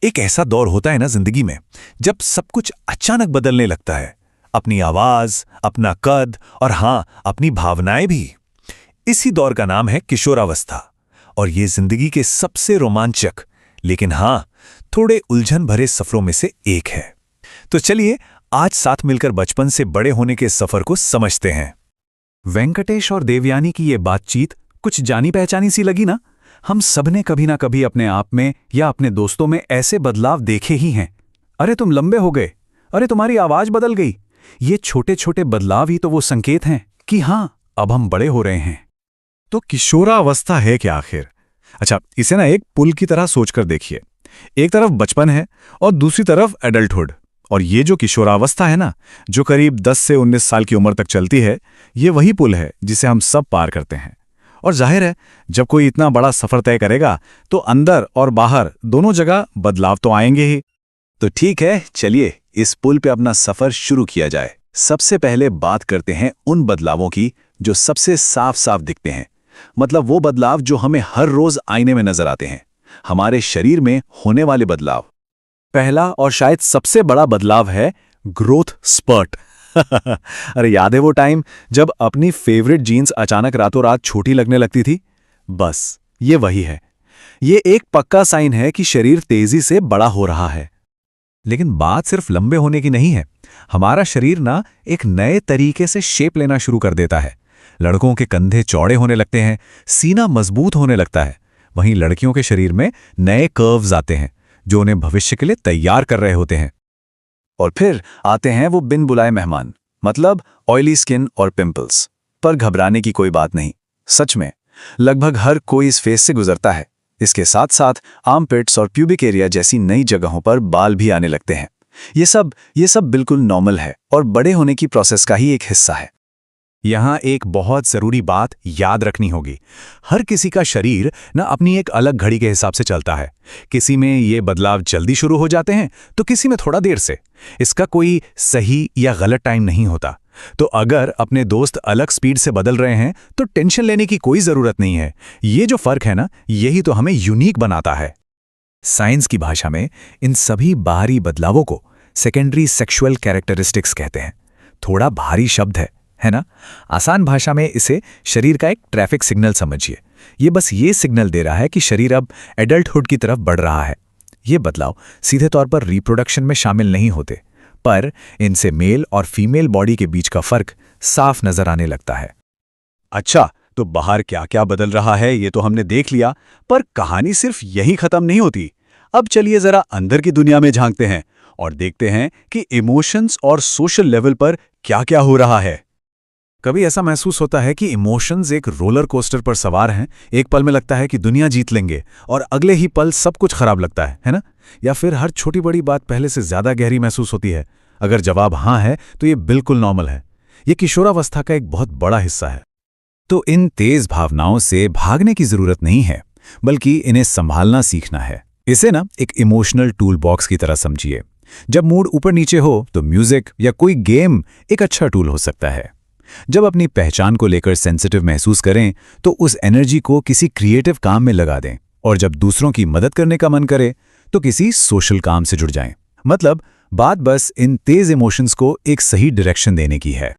एक ऐसा दौर होता है ना जिंदगी में जब सब कुछ अचानक बदलने लगता है। अपनी आवाज, अपना कद और हां, अपनी भावनाएं भी। इसी दौर का नाम है किशोरावस्था। और ये जिंदगी के सबसे रोमांचक लेकिन हां, थोड़े उलझन भरे सफरों में से एक है। तो चलिए आज साथ मिलकर बचपन से बड़े होने के सफर को समझते हैं। वेंकटेश और देवयानी की ये बातचीत कुछ जानी पहचानी सी लगी ना। हम सबने कभी ना कभी अपने आप में या अपने दोस्तों में ऐसे बदलाव देखे ही हैं। अरे तुम लंबे हो गए, अरे तुम्हारी आवाज बदल गई। ये छोटे छोटे बदलाव ही तो वो संकेत हैं कि हां, अब हम बड़े हो रहे हैं। तो किशोरावस्था है क्या आखिर? अच्छा, इसे ना एक पुल की तरह सोचकर देखिए। एक तरफ बचपन है और दूसरी तरफ एडल्टहुड। और ये जो किशोरावस्था है ना, जो करीब 10 से 19 साल की उम्र तक चलती है, ये वही पुल है जिसे हम सब पार करते हैं। और जाहिर है, जब कोई इतना बड़ा सफर तय करेगा तो अंदर और बाहर दोनों जगह बदलाव तो आएंगे ही। तो ठीक है, चलिए इस पुल पे अपना सफर शुरू किया जाए। सबसे पहले बात करते हैं उन बदलावों की जो सबसे साफ साफ दिखते हैं। मतलब वो बदलाव जो हमें हर रोज आईने में नजर आते हैं, हमारे शरीर में होने वाले बदलाव। पहला और शायद सबसे बड़ा बदलाव है ग्रोथ स्पर्ट। अरे याद है वो टाइम जब अपनी फेवरेट जीन्स अचानक रातों रात छोटी लगने लगती थी? बस ये वही है। ये एक पक्का साइन है कि शरीर तेजी से बड़ा हो रहा है। लेकिन बात सिर्फ लंबे होने की नहीं है। हमारा शरीर ना एक नए तरीके से शेप लेना शुरू कर देता है। लड़कों के कंधे चौड़े होने लगते हैं, सीना मजबूत होने लगता है। वहीं लड़कियों के शरीर में नए कर्व्स आते हैं जो उन्हें भविष्य के लिए तैयार कर रहे होते हैं। और फिर आते हैं वो बिन बुलाए मेहमान, मतलब ऑयली स्किन और पिंपल्स। पर घबराने की कोई बात नहीं। सच में लगभग हर कोई इस फेज से गुजरता है। इसके साथ साथ आर्मपिट्स और प्यूबिक एरिया जैसी नई जगहों पर बाल भी आने लगते हैं। ये सब बिल्कुल नॉर्मल है और बड़े होने की प्रोसेस का ही एक हिस्सा है। यहां एक बहुत जरूरी बात याद रखनी होगी। हर किसी का शरीर ना अपनी एक अलग घड़ी के हिसाब से चलता है। किसी में ये बदलाव जल्दी शुरू हो जाते हैं तो किसी में थोड़ा देर से। इसका कोई सही या गलत टाइम नहीं होता। तो अगर अपने दोस्त अलग स्पीड से बदल रहे हैं तो टेंशन लेने की कोई जरूरत नहीं है। ये जो फर्क है ना, यही तो हमें यूनिक बनाता है। साइंस की भाषा में इन सभी बाहरी बदलावों को सेकेंडरी सेक्सुअल कैरेक्टरिस्टिक्स कहते हैं। थोड़ा भारी शब्द है ना? आसान भाषा में इसे शरीर का एक ट्रैफिक सिग्नल समझिए। ये बस ये सिग्नल दे रहा है कि शरीर अब एडल्टहुड की तरफ बढ़ रहा है। ये बदलाव सीधे तौर पर रिप्रोडक्शन में शामिल नहीं होते, पर इनसे मेल और फीमेल बॉडी के बीच का फर्क साफ नजर आने लगता है। अच्छा, तो बाहर क्या क्या बदल रहा है ये तो हमने देख लिया, पर कहानी सिर्फ यहीं खत्म नहीं होती। अब चलिए जरा अंदर की दुनिया में झांकते हैं और देखते हैं कि इमोशंस और सोशल लेवल पर क्या क्या हो रहा है। कभी ऐसा महसूस होता है कि इमोशंस एक रोलर कोस्टर पर सवार हैं। एक पल में लगता है कि दुनिया जीत लेंगे और अगले ही पल सब कुछ खराब लगता है ना? या फिर हर छोटी बड़ी बात पहले से ज्यादा गहरी महसूस होती है? अगर जवाब हां है तो ये बिल्कुल नॉर्मल है। ये किशोरावस्था का एक बहुत बड़ा हिस्सा है। तो इन तेज भावनाओं से भागने की जरूरत नहीं है, बल्कि इन्हें संभालना सीखना है। इसे ना एक इमोशनल टूल बॉक्स की तरह समझिए। जब मूड ऊपर नीचे हो तो म्यूजिक या कोई गेम एक अच्छा टूल हो सकता है। जब अपनी पहचान को लेकर सेंसिटिव महसूस करें तो उस एनर्जी को किसी क्रिएटिव काम में लगा दें। और जब दूसरों की मदद करने का मन करे तो किसी सोशल काम से जुड़ जाएं। मतलब बात बस इन तेज इमोशंस को एक सही डायरेक्शन देने की है।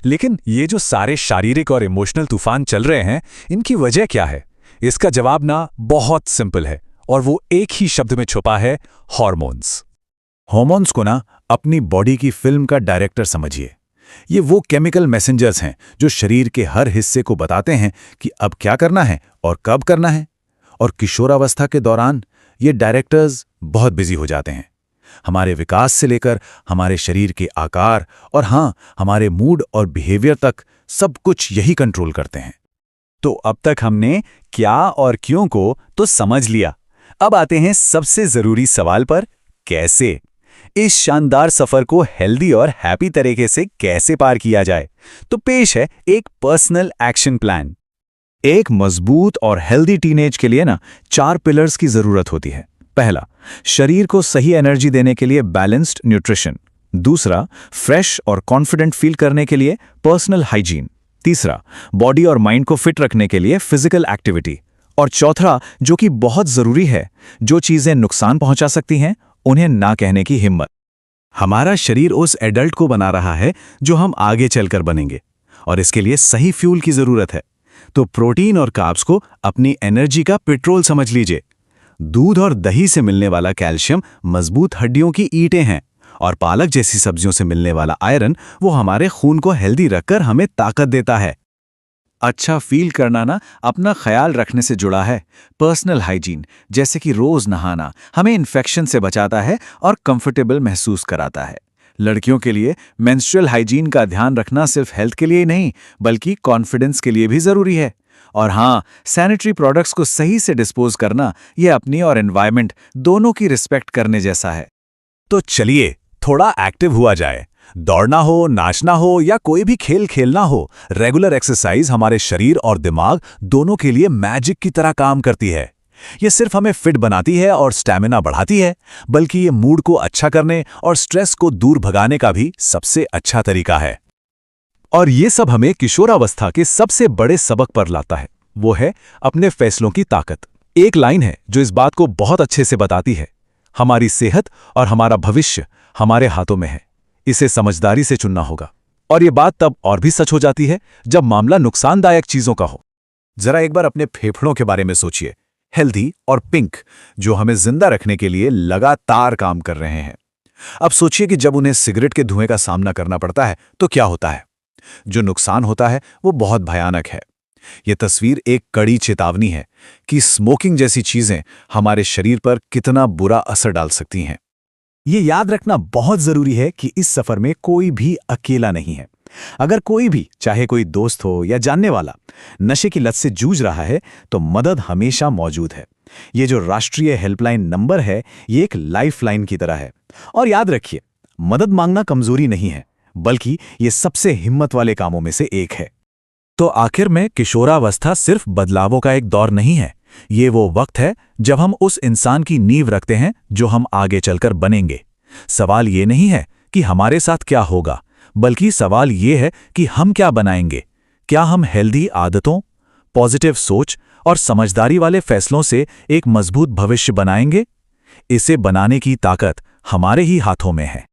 लेकिन ये जो सारे शारीरिक और इमोशनल तूफान चल रहे हैं, इनकी वजह क्या है? इसका जवाब ना बहुत सिंपल है और वो एक ही शब्द में छुपा है, हॉर्मोन्स। हॉर्मोन्स को ना अपनी बॉडी की फिल्म का डायरेक्टर समझिए। ये वो केमिकल मैसेंजर्स हैं जो शरीर के हर हिस्से को बताते हैं कि अब क्या करना है और कब करना है। और किशोरावस्था के दौरान ये डायरेक्टर्स बहुत बिजी हो जाते हैं। हमारे विकास से लेकर हमारे शरीर के आकार और हां, हमारे मूड और बिहेवियर तक सब कुछ यही कंट्रोल करते हैं। तो अब तक हमने क्या और क्यों को तो समझ लिया। अब आते हैं सबसे जरूरी सवाल पर, कैसे? इस शानदार सफर को हेल्दी और हैप्पी तरीके से कैसे पार किया जाए? तो पेश है एक पर्सनल एक्शन प्लान। एक मजबूत और हेल्दी टीनेज के लिए ना 4 पिलर्स की जरूरत होती है। पहला, शरीर को सही एनर्जी देने के लिए बैलेंस्ड न्यूट्रिशन। दूसरा, फ्रेश और कॉन्फिडेंट फील करने के लिए पर्सनल हाइजीन। तीसरा, बॉडी और माइंड को फिट रखने के लिए फिजिकल एक्टिविटी। और चौथा, जो कि बहुत जरूरी है, जो चीजें नुकसान पहुंचा सकती हैं उन्हें ना कहने की हिम्मत। हमारा शरीर उस एडल्ट को बना रहा है जो हम आगे चलकर बनेंगे, और इसके लिए सही फ्यूल की जरूरत है। तो प्रोटीन और कार्ब्स को अपनी एनर्जी का पेट्रोल समझ लीजिए। दूध और दही से मिलने वाला कैल्शियम मजबूत हड्डियों की ईंटें हैं, और पालक जैसी सब्जियों से मिलने वाला आयरन वो हमारे खून को हेल्दी रखकर हमें ताकत देता है। अच्छा फील करना ना अपना ख्याल रखने से जुड़ा है। पर्सनल हाइजीन जैसे कि रोज नहाना हमें इन्फेक्शन से बचाता है और कंफर्टेबल महसूस कराता है। लड़कियों के लिए मेंस्ट्रुअल हाइजीन का ध्यान रखना सिर्फ हेल्थ के लिए ही नहीं बल्कि कॉन्फिडेंस के लिए भी जरूरी है। और हाँ, सैनिटरी प्रोडक्ट्स को सही से डिस्पोज करना यह अपनी और एनवायरनमेंट दोनों की रिस्पेक्ट करने जैसा है। तो चलिए थोड़ा एक्टिव हुआ जाए। दौड़ना हो, नाचना हो या कोई भी खेल खेलना हो, रेगुलर एक्सरसाइज हमारे शरीर और दिमाग दोनों के लिए मैजिक की तरह काम करती है। ये सिर्फ हमें फिट बनाती है और स्टैमिना बढ़ाती है, बल्कि ये मूड को अच्छा करने और स्ट्रेस को दूर भगाने का भी सबसे अच्छा तरीका है। और ये सब हमें किशोरावस्था के सबसे बड़े सबक पर लाता है, वो है अपने फैसलों की ताकत। एक लाइन है जो इस बात को बहुत अच्छे से बताती है, हमारी सेहत और हमारा भविष्य हमारे हाथों में है, इसे समझदारी से चुनना होगा। और ये बात तब और भी सच हो जाती है जब मामला नुकसानदायक चीजों का हो। जरा एक बार अपने फेफड़ों के बारे में सोचिए, हेल्दी और पिंक, जो हमें जिंदा रखने के लिए लगातार काम कर रहे हैं। अब सोचिए कि जब उन्हें सिगरेट के धुएं का सामना करना पड़ता है तो क्या होता है। जो नुकसान होता है वो बहुत भयानक है। ये तस्वीर एक कड़ी चेतावनी है कि स्मोकिंग जैसी चीजें हमारे शरीर पर कितना बुरा असर डाल सकती हैं। ये याद रखना बहुत जरूरी है कि इस सफर में कोई भी अकेला नहीं है। अगर कोई भी, चाहे कोई दोस्त हो या जानने वाला, नशे की लत से जूझ रहा है तो मदद हमेशा मौजूद है। ये जो राष्ट्रीय हेल्पलाइन नंबर है, ये एक लाइफलाइन की तरह है। और याद रखिए, मदद मांगना कमजोरी नहीं है, बल्कि ये सबसे हिम्मत वाले कामों में से एक है। तो आखिर में किशोरावस्था सिर्फ बदलावों का एक दौर नहीं है, ये वो वक्त है जब हम उस इंसान की नींव रखते हैं जो हम आगे चलकर बनेंगे। सवाल ये नहीं है कि हमारे साथ क्या होगा, बल्कि सवाल ये है कि हम क्या बनाएंगे। क्या हम हेल्दी आदतों, पॉजिटिव सोच और समझदारी वाले फैसलों से एक मजबूत भविष्य बनाएंगे? इसे बनाने की ताकत हमारे ही हाथों में है।